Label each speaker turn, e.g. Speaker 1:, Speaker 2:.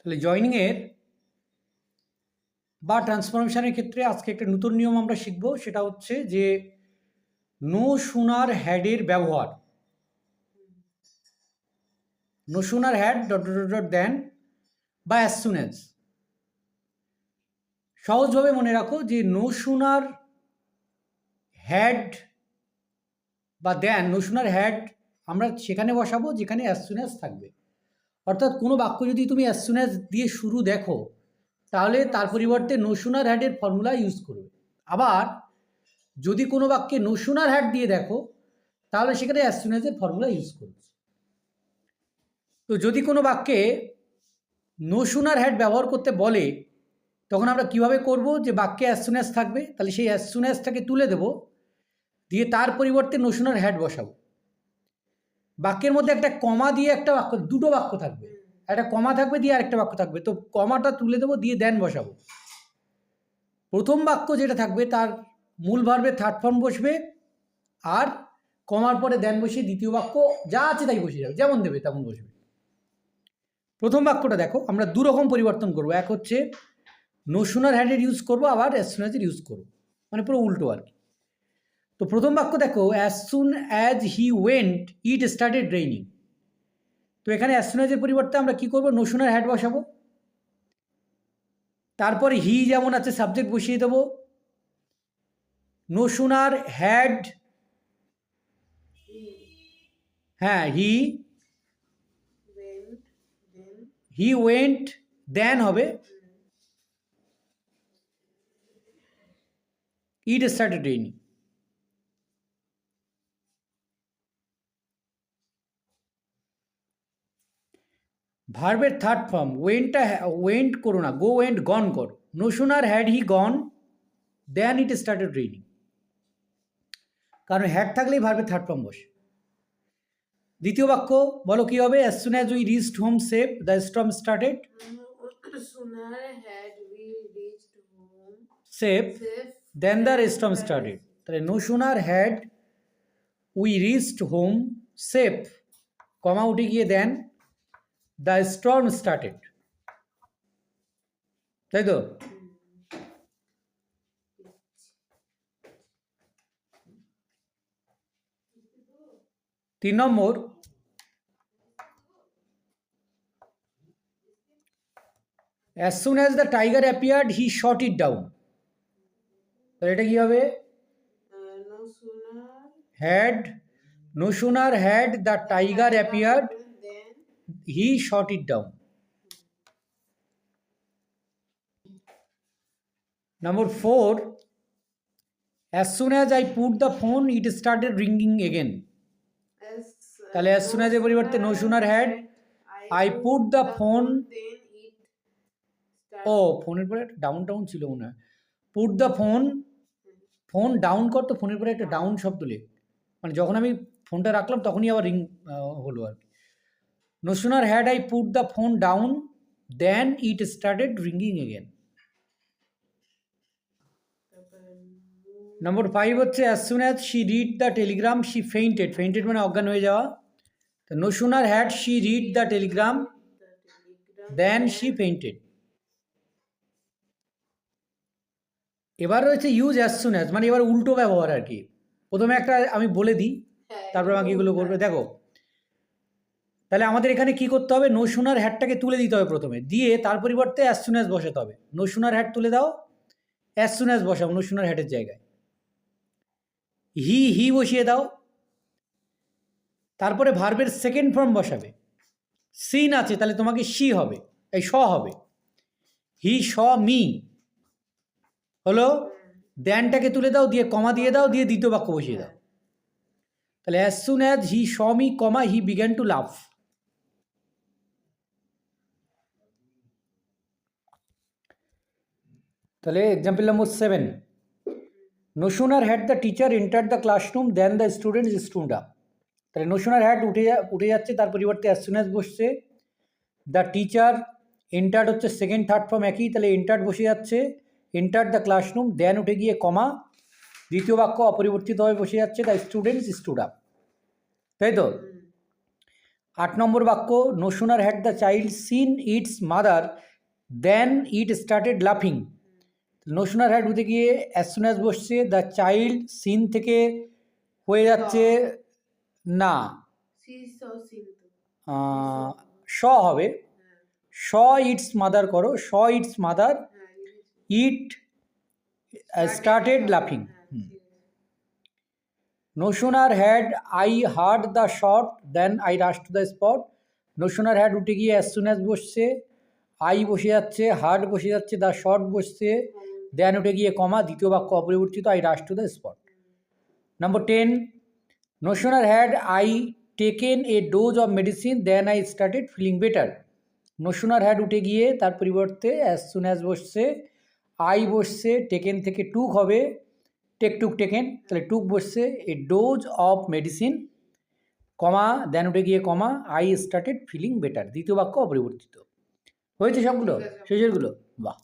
Speaker 1: তাহলে জয়নিংয়ের বা ট্রান্সফরমেশনের ক্ষেত্রে আজকে একটা নতুন নিয়ম আমরা শিখব, সেটা হচ্ছে যে নো সুনার হ্যাডের ব্যবহার। No sooner had dot dot dot then বা অ্যাজ সুন অ্যাজ। সহজভাবে মনে রাখো যে নো সুনার হ্যাড বা দেন, নো সুনার হ্যাড আমরা সেখানে বসাবো যেখানে অ্যাজ সুন অ্যাজ থাকবে। অর্থাৎ কোনো বাক্য যদি তুমি অ্যাজ সুন অ্যাজ দিয়ে শুরু দেখো, তাহলে তার পরিবর্তে নো সুনার হ্যাডের ফর্মুলা ইউজ করবে। আবার যদি কোনো বাক্যে নো সুনার হ্যাড দিয়ে দেখো, তাহলে সেখানে অ্যাজ সুন অ্যাজের ফর্মুলা ইউজ করবে। তো যদি কোনো বাক্যে নো সুনার হ্যাড ব্যবহার করতে বলে, তখন আমরা কিভাবে করব, যে বাক্যে অ্যাজ সুন অ্যাজ থাকবে, তাহলে সেই অ্যাজ সুন অ্যাজটাকে তুলে দেব, দিয়ে তার পরিবর্তে নো সুনার হ্যাড বসাবো। বাক্যের মধ্যে একটা কমা দিয়ে একটা বাক্য, দুটো বাক্য থাকবে, একটা কমা থাকবে দিয়ে আরেকটা বাক্য থাকবে, তো কমাটা তুলে দেবো, দিয়ে দেন বসাবো। প্রথম বাক্য যেটা থাকবে তার মূল ভার্বের থার্ড ফর্ম বসবে, আর কমার পরে দেন বসিয়ে দ্বিতীয় বাক্য যা আছে তাই বসে যাবে, যেমন দেবে তেমন বসবে। প্রথম বাক্যটা দেখো, আমরা দুরকম পরিবর্তন করব। এক হচ্ছে নো সুনার হ্যাডের ইউজ করবো, আবার অ্যাজ সুন অ্যাজের ইউজ করবো, মানে পুরো উল্টো আর কি। তো প্রথম বাক্য দেখো, as soon as he went it started raining. তো এখানে অ্যাজ সুন অ্যাজের পরিবর্তে আমরা কি করবো, নো সুনার হ্যাড বসাবো। তারপরে হি যেমন আছে সাবজেক্ট বসিয়ে দেবো, নো সুনার হ্যাড, হ্যাঁ হি ওয়েন্ট দেন হবে ইট স্টার্টেড রেইনিং। ভার্বের থার্ড ফর্ম ওয়েন্টটা ওয়েন্ট করো না, গো ওয়েন্ট গন করো। No sooner had he gone then it started raining, কারণ হ্যাড থাকলেই ভার্বের থার্ড ফর্ম বসে। দ্বিতীয় বাক্য বলো কি হবে, as soon as we reached home safe the storm started safe then the storm started. তাহলে no sooner had we reached home safe, comma উঠে গিয়ে দেন দ্য স্টর্ম স্টার্টেড, তাই তো? তিন নম্বর, as soon as the tiger appeared he shot it down। তাহলে এটা কি হবে, no sooner had the tiger appeared he shot it down। Number 4, as soon as I put the phone it started ringing again। তাহলে as soon as এর পরিবর্তে no sooner had I put the phone, ও ফোনের পরে একটা down town ছিল মনে হয়, put the phone, phone down কর, তো ফোনের পরে একটা ডাউন শব্দ লেখ, মানে যখন আমি ফোনটা রাখলাম তখনই আবার রিং হলো আর কি। No sooner had I put the phone down then it started ringing again. নম্বর 5 হচ্ছে as soon as she read the telegram she fainted, fainted মানে অজ্ঞান হয়ে যাওয়া। তো no sooner had she read the telegram then she fainted. এবার রয়েছে use as soon as, মানে এবার উল্টো ব্যবহার আর কি। প্রথমে একটা আমি বলে দিই, তারপর আমাকে এগুলো করবে। দেখো, তাহলে আমাদের এখানে কি করতে হবে, নো সুনার হ্যাডটাকে তুলে দিতে হবে প্রথমে, দিয়ে তার পরিবর্তে অ্যাজ সুন অ্যাজ বসাতে হবে। নো সুনার হ্যাড তুলে দাও, অ্যাজ সুন অ্যাজ বসাও নো সুনার হ্যাডের জায়গায়। হি বসিয়ে দাও, তারপরে ভার্বের সেকেন্ড ফর্ম বসাবে। সিন আছে তাহলে তোমাকে শি হবে, এই শ হবে, হি শ মি হলো। দেনটাকে তুলে দাও, দিয়ে কমা দিয়ে দাও, দিয়ে দ্বিতীয় বাক্য বসিয়ে দাও। তাহলে as soon as he saw me comma he began to laugh. তাহলে example number 7, no sooner had the teacher enter the classroom then the student stood up. তাহলে নো সুনার হ্যাড উঠে যাচ্ছে, তার পরিবর্তে অ্যাজ সুন অ্যাজ বসছে। The teacher entered হচ্ছে second third form একই, তাহলে এন্টার্ড বসে যাচ্ছে। এন্টার দ্য ক্লাসরুম দেন উঠে গিয়ে কমা, দ্বিতীয় বাক্য অপরিবর্তিতভাবে বসে যাচ্ছে, দ্য স্টুডেন্টস স্টুড আপ, তাই তো? 8 নম্বর বাক্য, no sooner had the child seen its mother then it started লাফিং। নো সুনার হ্যাড হতে গিয়ে অ্যাজ সুন অ্যাজ বসছে, দ্য চাইল্ড সিন থেকে হয়ে যাচ্ছে না, স হবে, স ইটস মাদার করো, saw its mother it started লাফিং। No sooner had I heard the shot than I rushed to the spot. No sooner had উঠে গিয়ে as soon as বসছে, I বসে যাচ্ছে, হার্ড বসে যাচ্ছে, দ্য শট বসছে, দেন উঠে গিয়ে কমা, দ্বিতীয় বাক্য অপরিবর্তিত, I rushed to the spot. Number 10, no sooner had I taken a dose of medicine than I started feeling better. No sooner had উঠে গিয়ে তার পরিবর্তে as soon as বসছে, I বসছে, টেকেন থেকে টুক হবে, টেক টুক টেকেন, তাহলে টুক বসছে, এ ডোজ অফ মেডিসিন, কমা, দেন উঠে গিয়ে কমা, আই স্টার্টেড ফিলিং বেটার, দ্বিতীয় বাক্য অপরিবর্তিত। হয়েছে সবগুলো, শেষেরগুলো? বাহ।